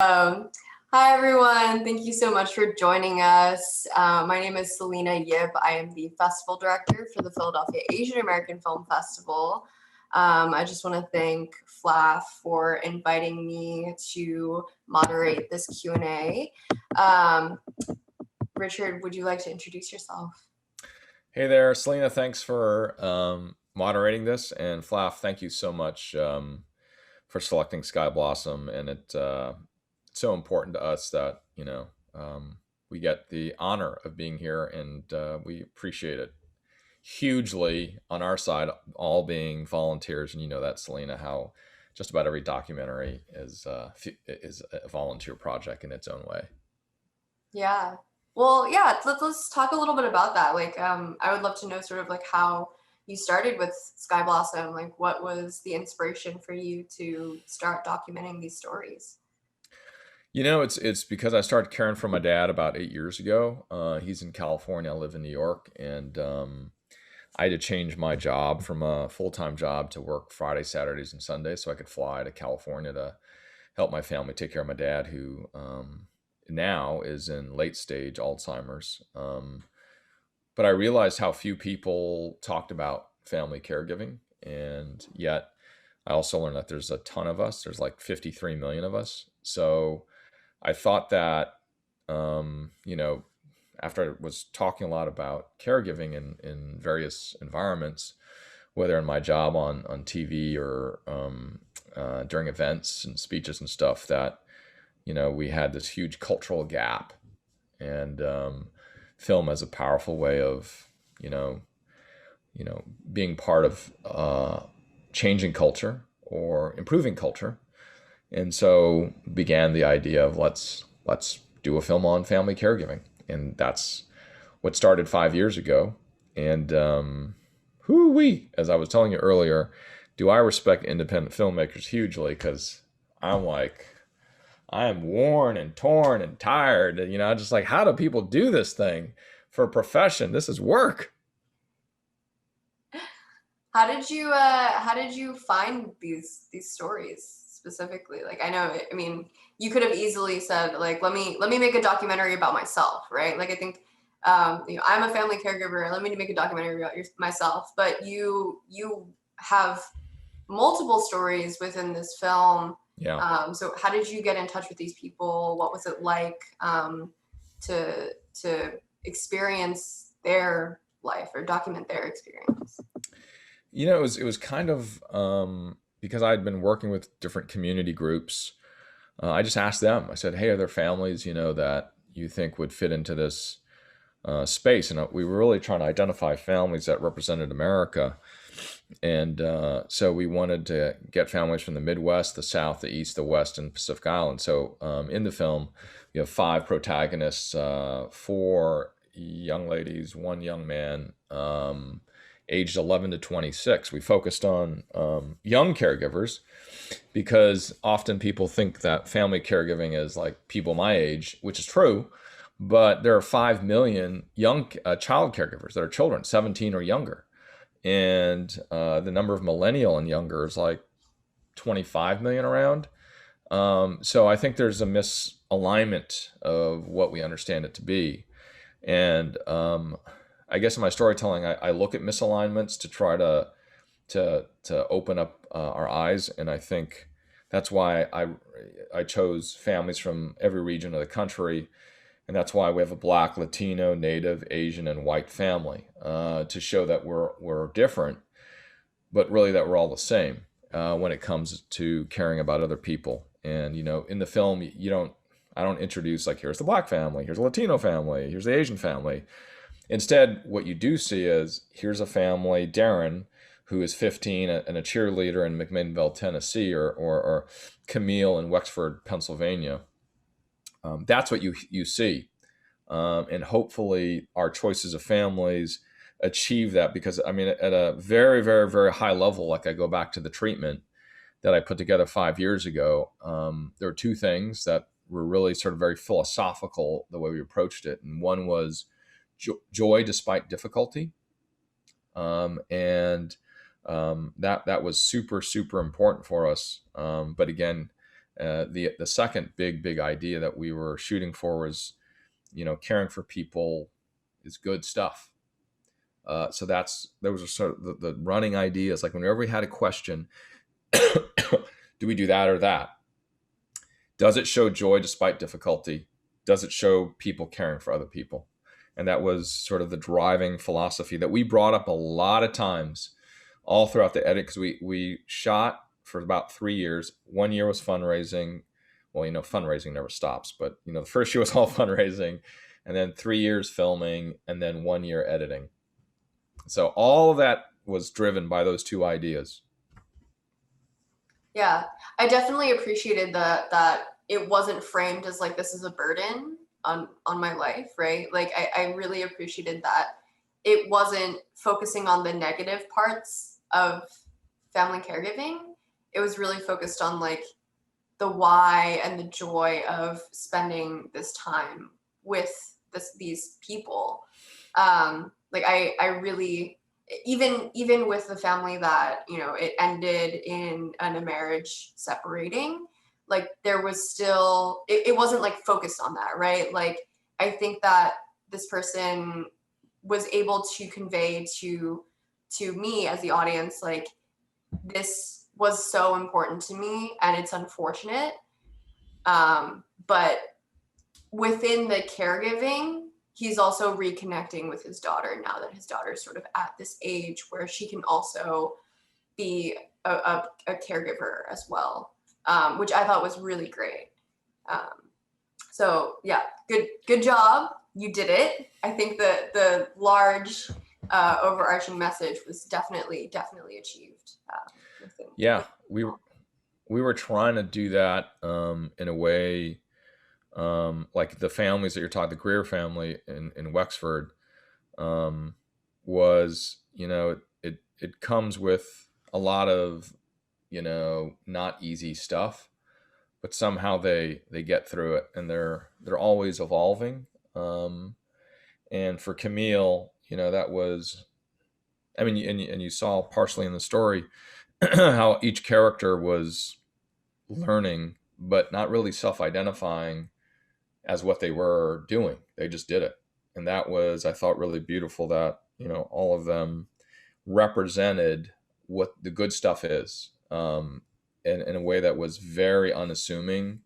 Um, Hi, everyone. Thank you so much for joining us. My name is Selena Yip. I am the festival director for the Philadelphia Asian American Film Festival. I just want to thank PHLAFF for inviting me to moderate this Q&A. Richard, would you like to introduce yourself? Hey there, Selena. Thanks for moderating this, and PHLAFF, thank you so much for selecting Sky Blossom. And it's so important to us that we get the honor of being here, and we appreciate it hugely on our side, all being volunteers. And you know that, Selena, how just about every documentary is a volunteer project in its own way. Yeah. Well, yeah, let's talk a little bit about that. I would love to know sort of like how you started with Sky Blossom. Like, what was the inspiration for you to start documenting these stories? It's because I started caring for my dad about 8 years ago. He's in California. I live in New York, and I had to change my job from a full time job to work Fridays, Saturdays, and Sundays, so I could fly to California to help my family take care of my dad, who now is in late stage Alzheimer's. But I realized how few people talked about family caregiving, and yet I also learned that there's a ton of us. There's like 53 million of us. So I thought that, um, you know, after I was talking a lot about caregiving in various environments, whether in my job on TV or during events and speeches and stuff, that, we had this huge cultural gap. And film as a powerful way of, you know, being part of changing culture or improving culture. And so began the idea of let's do a film on family caregiving, and that's what started 5 years ago. And whoo wee, as I was telling you earlier, do I respect independent filmmakers hugely, because I'm like, I am worn and torn and tired. Just like, how do people do this thing for a profession? This is work. How did you find these stories specifically? Like, I mean, you could have easily said, like, let me make a documentary about myself, right? Like, I think I'm a family caregiver. Let me make a documentary about myself. But you have multiple stories within this film. Yeah. So how did you get in touch with these people? What was it like to experience their life or document their experience? It was kind of because I'd been working with different community groups. I just asked them. I said, "Hey, are there families that you think would fit into this space?" And we were really trying to identify families that represented America. And so we wanted to get families from the Midwest, the South, the East, the West, and Pacific Island. So in the film, we have five protagonists, four young ladies, one young man, aged 11 to 26. We focused on young caregivers because often people think that family caregiving is like people my age, which is true. But there are 5 million young child caregivers that are children, 17 or younger. And the number of millennial and younger is like 25 million around. So I think there's a misalignment of what we understand it to be. And I guess in my storytelling, I look at misalignments to try to open up our eyes. And I think that's why I chose families from every region of the country, and that's why we have a Black, Latino, Native, Asian, and white family, to show that we're different, but really that we're all the same when it comes to caring about other people. And in the film, I don't introduce like, here's the Black family, here's a Latino family, here's the Asian family. Instead, what you do see is, here's a family, Darren, who is 15 and a cheerleader in McMinnville, Tennessee, or Camille in Wexford, Pennsylvania. That's what you see. And hopefully our choices of families achieve that, because I mean, at a very, very, very high level, like I go back to the treatment that I put together 5 years ago, there were two things that were really sort of very philosophical, the way we approached it. And one was joy despite difficulty. And that was super, super important for us. But again, The second big idea that we were shooting for was, caring for people is good stuff. So those are sort of the running ideas. Like whenever we had a question, do we do that or that? Does it show joy despite difficulty? Does it show people caring for other people? And that was sort of the driving philosophy that we brought up a lot of times all throughout the edit, because we shot for about 3 years. 1 year was fundraising. Well, fundraising never stops, but the first year was all fundraising, and then 3 years filming, and then 1 year editing. So all of that was driven by those two ideas. Yeah, I definitely appreciated that it wasn't framed as like this is a burden on my life, right? Like I really appreciated that it wasn't focusing on the negative parts of family caregiving. It was really focused on like the why and the joy of spending this time with these people. Like I really, even with the family that, it ended in a marriage separating, like there was still, it wasn't like focused on that, right? Like I think that this person was able to convey to me as the audience, like this was so important to me and it's unfortunate. But within the caregiving, he's also reconnecting with his daughter now that his daughter's sort of at this age where she can also be a caregiver as well, which I thought was really great. So yeah, good job. You did it. I think the large overarching message was definitely achieved. Yeah, we were trying to do that in a way, like the families that you're talking, the Greer family in Wexford, was, it comes with a lot of, not easy stuff, but somehow they get through it, and they're always evolving. And for Camille, that was, I mean, and you saw partially in the story how each character was learning, but not really self-identifying as what they were doing. They just did it. And that was, I thought, really beautiful that, all of them represented what the good stuff is, in a way that was very unassuming.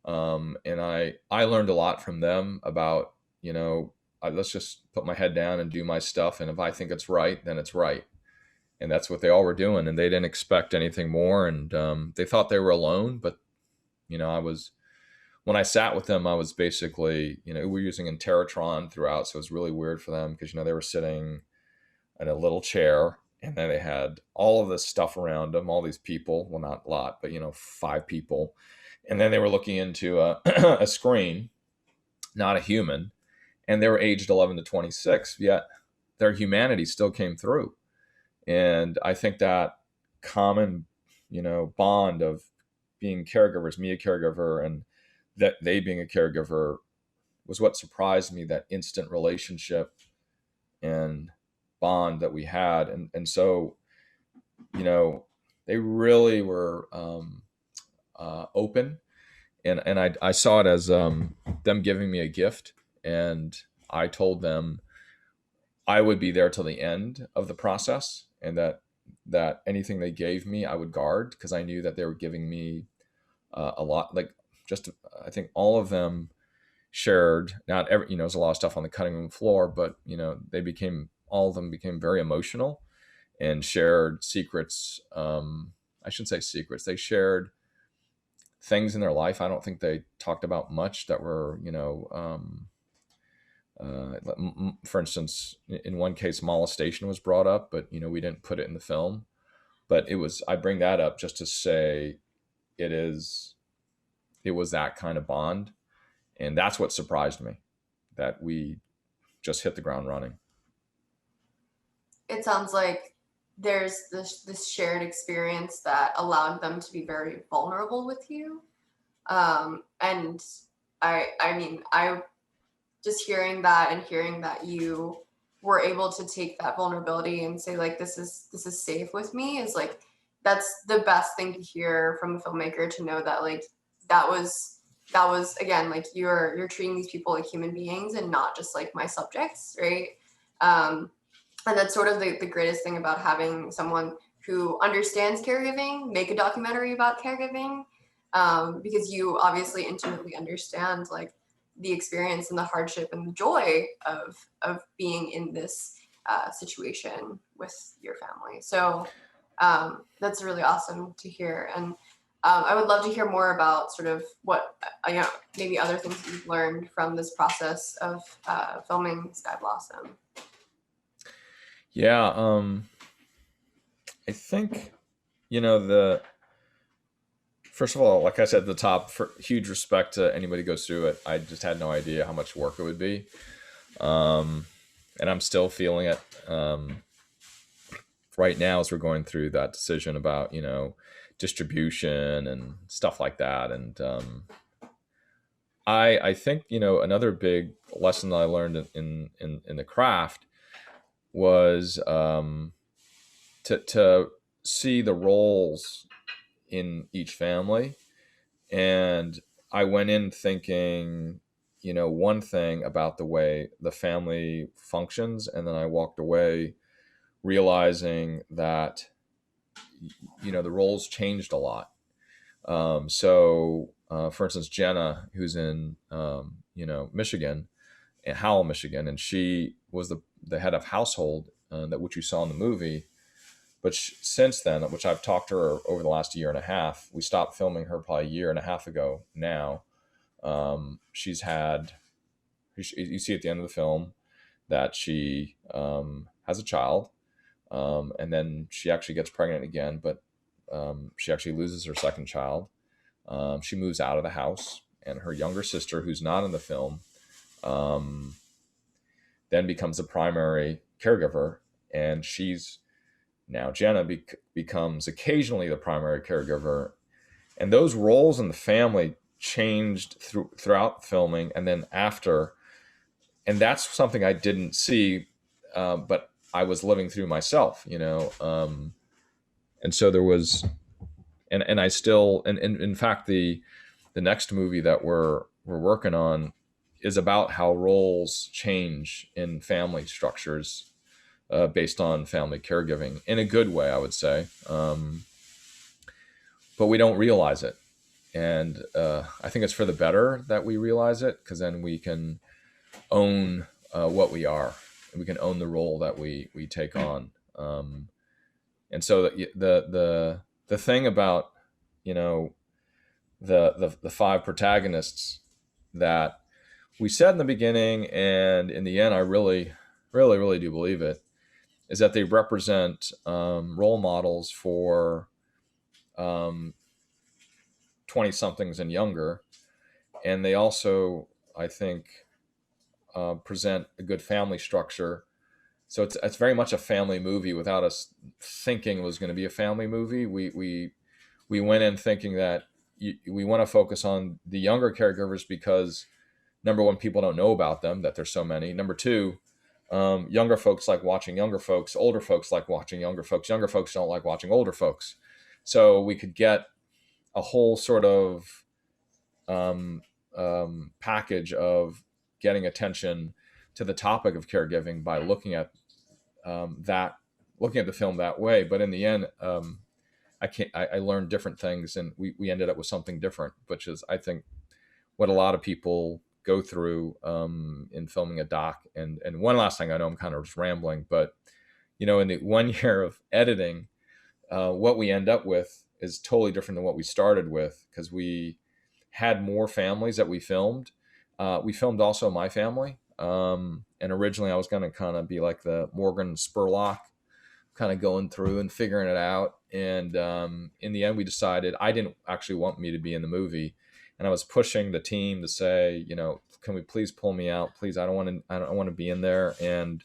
And I learned a lot from them about, let's just put my head down and do my stuff. And if I think it's right, then it's right. And that's what they all were doing. And they didn't expect anything more. And they thought they were alone. But, when I sat with them, I was basically, we were using Interatron throughout. So it was really weird for them because, they were sitting in a little chair, and then they had all of this stuff around them, all these people. Well, not a lot, but, 5 people. And then they were looking into a screen, not a human. And they were aged 11 to 26, yet their humanity still came through. And I think that common, bond of being caregivers, me a caregiver, and that they being a caregiver, was what surprised me, that instant relationship and bond that we had. And so, they really were open. And I saw it as them giving me a gift. And I told them I would be there till the end of the process, and that anything they gave me, I would guard, because I knew that they were giving me a lot. Like, just, I think all of them shared, not every, there's a lot of stuff on the cutting room floor, but, all of them became very emotional and shared secrets. I shouldn't say secrets. They shared things in their life I don't think they talked about much that were, for instance, in one case, molestation was brought up, but, we didn't put it in the film. But I bring that up just to say it was that kind of bond. And that's what surprised me, that we just hit the ground running. It sounds like there's this shared experience that allowed them to be very vulnerable with you. And I mean, I just hearing that and hearing that you were able to take that vulnerability and say, like, this is safe with me, is like, that's the best thing to hear from a filmmaker, to know that, like, that was again, like you're treating these people like human beings and not just like my subjects, right? And that's sort of the greatest thing about having someone who understands caregiving make a documentary about caregiving, because you obviously intimately understand like the experience and the hardship and the joy of being in this situation with your family. So that's really awesome to hear. And I would love to hear more about sort of what, maybe other things you've learned from this process of filming Sky Blossom. Yeah, I think, first of all, like I said at the top, for huge respect to anybody who goes through it. I just had no idea how much work it would be. And I'm still feeling it right now as we're going through that decision about, distribution and stuff like that. And I think, another big lesson that I learned in the craft was to see the roles in each family. And I went in thinking, one thing about the way the family functions. And then I walked away realizing that, the roles changed a lot. For instance, Jenna, who's in, Michigan, in Howell, Michigan, and she was the head of household, which you saw in the movie. But since then, which I've talked to her over the last year and a half, we stopped filming her probably a year and a half ago now. She's had, you see at the end of the film that she has a child, and then she actually gets pregnant again, but she actually loses her second child. She moves out of the house, and her younger sister, who's not in the film, then becomes the primary caregiver, and now Jenna becomes occasionally the primary caregiver. And those roles in the family changed throughout filming and then after. And that's something I didn't see, but I was living through myself, and so there was, and I still, and in fact, the next movie that we're working on is about how roles change in family structures based on family caregiving in a good way, I would say. But we don't realize it. And I think it's for the better that we realize it, because then we can own what we are. And we can own the role that we take on. And so the thing about, the five protagonists that we said in the beginning, and in the end, I really, really, really do believe it, is that they represent role models for 20-somethings and younger. And they also, I think, present a good family structure. So it's very much a family movie without us thinking it was going to be a family movie. We went in thinking that we want to focus on the younger caregivers because, number one, people don't know about them, that there's so many. Number two, younger folks like watching younger folks. Older folks like watching younger folks. Younger folks don't like watching older folks. So we could get a whole sort of package of getting attention to the topic of caregiving by looking at the film that way. But in the end, I learned different things, and we ended up with something different, which is, I think, what a lot of people go through in filming a doc. And one last thing, I know I'm kind of just rambling, but in the 1 year of editing, what we end up with is totally different than what we started with, because we had more families that we filmed. We filmed also my family, and originally I was going to kind of be like the Morgan Spurlock, kind of going through and figuring it out. And in the end, we decided I didn't actually want me to be in the movie. And I was pushing the team to say, can we please pull me out? Please, I don't want to be in there. And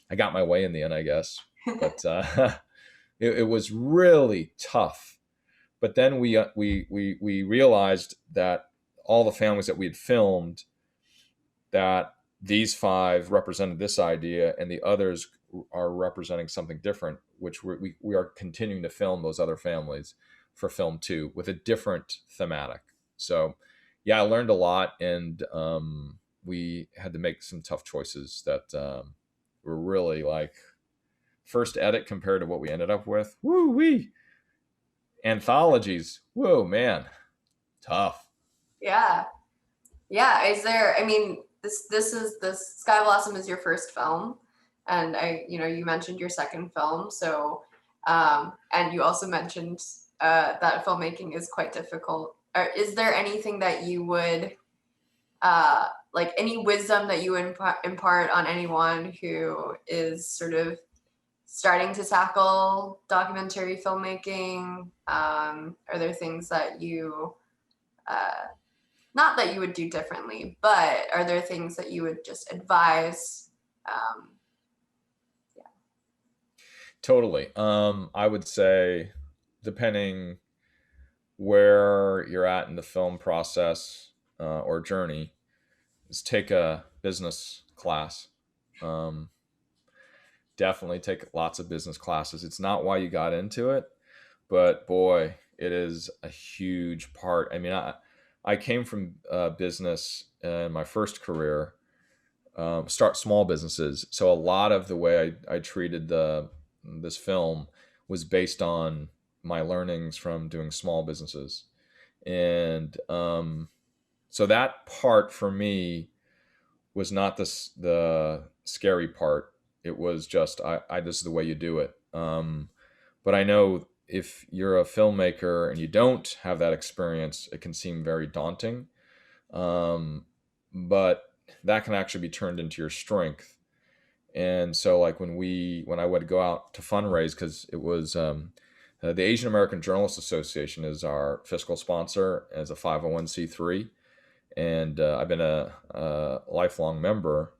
I got my way in the end, I guess. But it was really tough. But then we realized that all the families that we had filmed, that these five represented this idea, and the others are representing something different, which we are continuing to film those other families for film 2 with a different thematic. So yeah, I learned a lot, and we had to make some tough choices that were really like first edit compared to what we ended up with. Woo wee! Anthologies. Whoa, man, tough. Yeah. Yeah. Is there, I mean, this Sky Blossom is your first film. And you mentioned your second film. So, and you also mentioned that filmmaking is quite difficult. Is there anything that you would, like any wisdom that you would impart on anyone who is sort of starting to tackle documentary filmmaking? Are there things that uh, not that you would do differently, but are there things that you would just advise? Um, Totally. I would say, depending where you're at in the film process or journey, is take a business class. Um, Definitely take lots of business classes. It's not why you got into it, but boy, it is a huge part. I mean, I came from business in my first career, start small businesses. So a lot of the way I treated this film was based on my learnings from doing small businesses, and so that part for me was not the scary part. It was just this is the way you do it. But I know if you're a filmmaker and you don't have that experience, it can seem very daunting. But that can actually be turned into your strength. And so, like when I would go out to fundraise, because it was the Asian American Journalists Association is our fiscal sponsor as a 501c3, and I've been a lifelong member.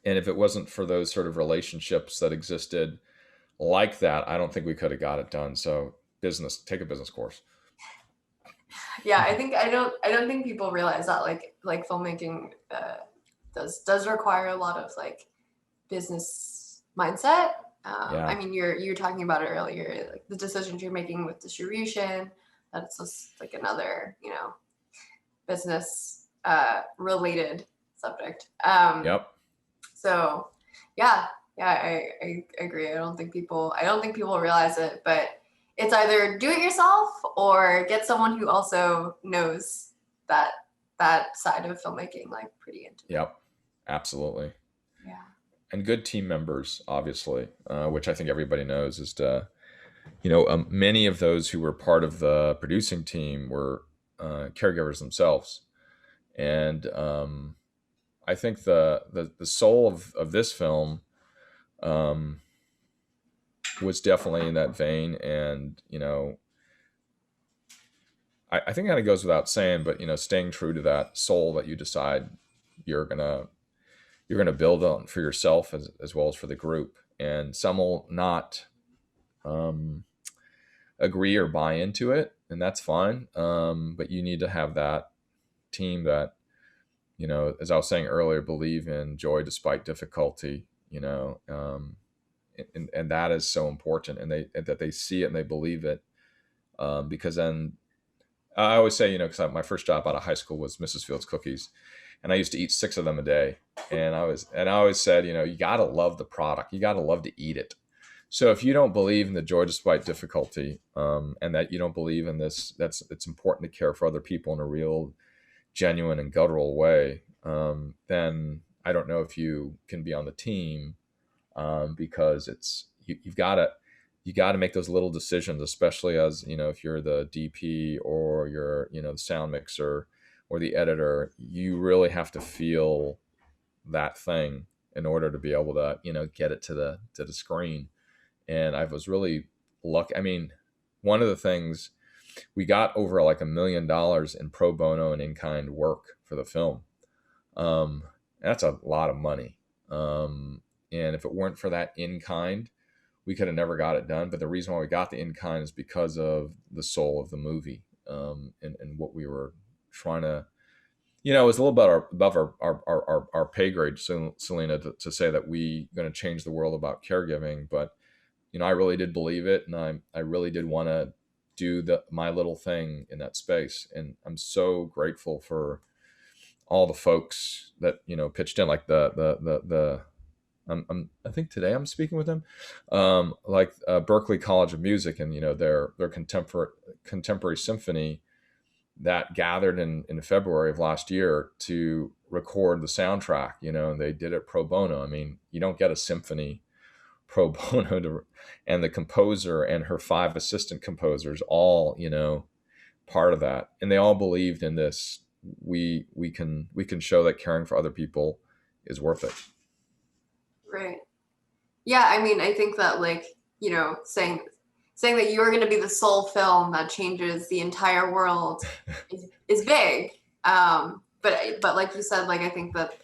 And if it wasn't for those sort of relationships that existed like that, I don't think we could have got it done. So take a business course. yeah, I don't think people realize that like filmmaking does require a lot of like business mindset. Yeah. I mean, you're talking about it earlier, like the decisions you're making with distribution. That's just like another business related subject. Yep. So yeah, I agree. I don't think people realize it, but it's either do it yourself or get someone who also knows that side of filmmaking like pretty intimately. Yep. Absolutely. Yeah. And good team members, obviously, which I think everybody knows is many of those who were part of the producing team were caregivers themselves. And I think the soul of this film was definitely in that vein. And, I think that it goes without saying, but, staying true to that soul that you decide you're going to build on for yourself as well as for the group. And some will not agree or buy into it, and that's fine. But you need to have that team that, as I was saying earlier, believe in joy despite difficulty, and that is so important, and that they see it and they believe it. Because then I always say, because my first job out of high school was Mrs. Fields cookies, and I used to eat 6 of them a day. And I always said, you gotta love the product, you gotta love to eat it. So if you don't believe in the joy despite difficulty, and that you don't believe in this, it's important to care for other people in a real, genuine, and guttural way, then I don't know if you can be on the team, because you've got to make those little decisions, especially as if you're the DP or you're the sound mixer or the editor. You really have to feel that thing in order to be able to get it to the screen. And I was really lucky. I mean, one of the things, we got over like $1 million in pro bono and in-kind work for the film. That's a lot of money. And if it weren't for that in-kind, we could have never got it done. But the reason why we got the in-kind is because of the soul of the movie, and what we were trying to, it was a little bit above our pay grade, Selena, to say that we going to change the world about caregiving. But, I really did believe it. And I really did want to do my little thing in that space. And I'm so grateful for all the folks that, pitched in, like I think today I'm speaking with them, like Berklee College of Music, and their contemporary symphony that gathered in February of last year to record the soundtrack. And they did it pro bono. I mean, you don't get a symphony pro bono and the composer and her 5 assistant composers all part of that, and they all believed in this. We can show that caring for other people is worth it. Right. Yeah, I mean, I think that saying that you're going to be the sole film that changes the entire world is big. But like you said, I think that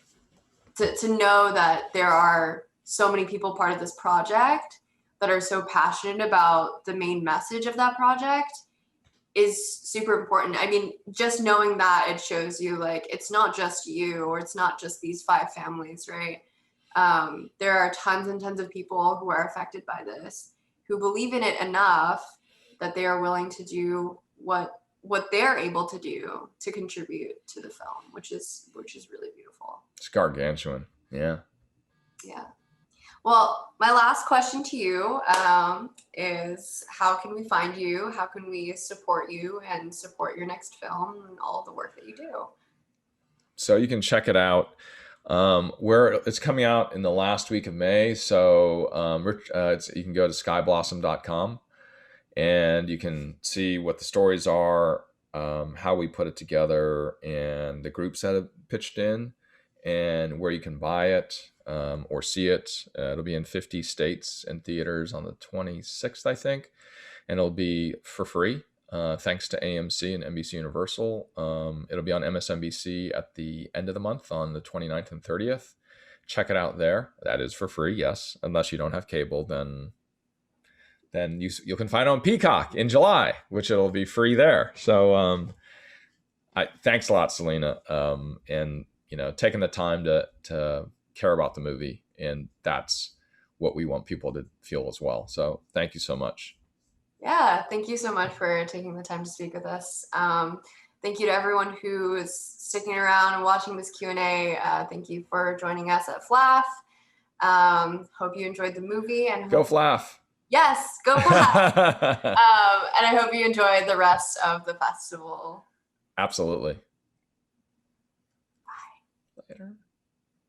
to know that there are so many people part of this project that are so passionate about the main message of that project is super important. I mean, just knowing that, it shows you it's not just you, or it's not just these 5 families, right? There are tons and tons of people who are affected by this, who believe in it enough that they are willing to do what they're able to do to contribute to the film, which is really beautiful. It's gargantuan. Yeah. Yeah. Well, my last question to you is, how can we find you? How can we support you and support your next film and all the work that you do? So you can check it out. Where it's coming out in the last week of May. So you can go to skyblossom.com and you can see what the stories are, how we put it together, and the groups that have pitched in, and where you can buy it or see it. It'll be in 50 states and theaters on the 26th, I think, and it'll be for free. Thanks to AMC and NBC Universal. It'll be on MSNBC at the end of the month on the 29th and 30th. Check it out there. That is for free, yes. Unless you don't have cable, then you can find it on Peacock in July, which it'll be free there. So thanks a lot, Selena, and taking the time to care about the movie, and that's what we want people to feel as well. So thank you so much. Yeah, thank you so much for taking the time to speak with us. Thank you to everyone who is sticking around and watching this Q&A. Thank you for joining us at FLAFF. Hope you enjoyed the movie. And go FLAFF. Yes, go FLAFF. And I hope you enjoyed the rest of the festival. Absolutely.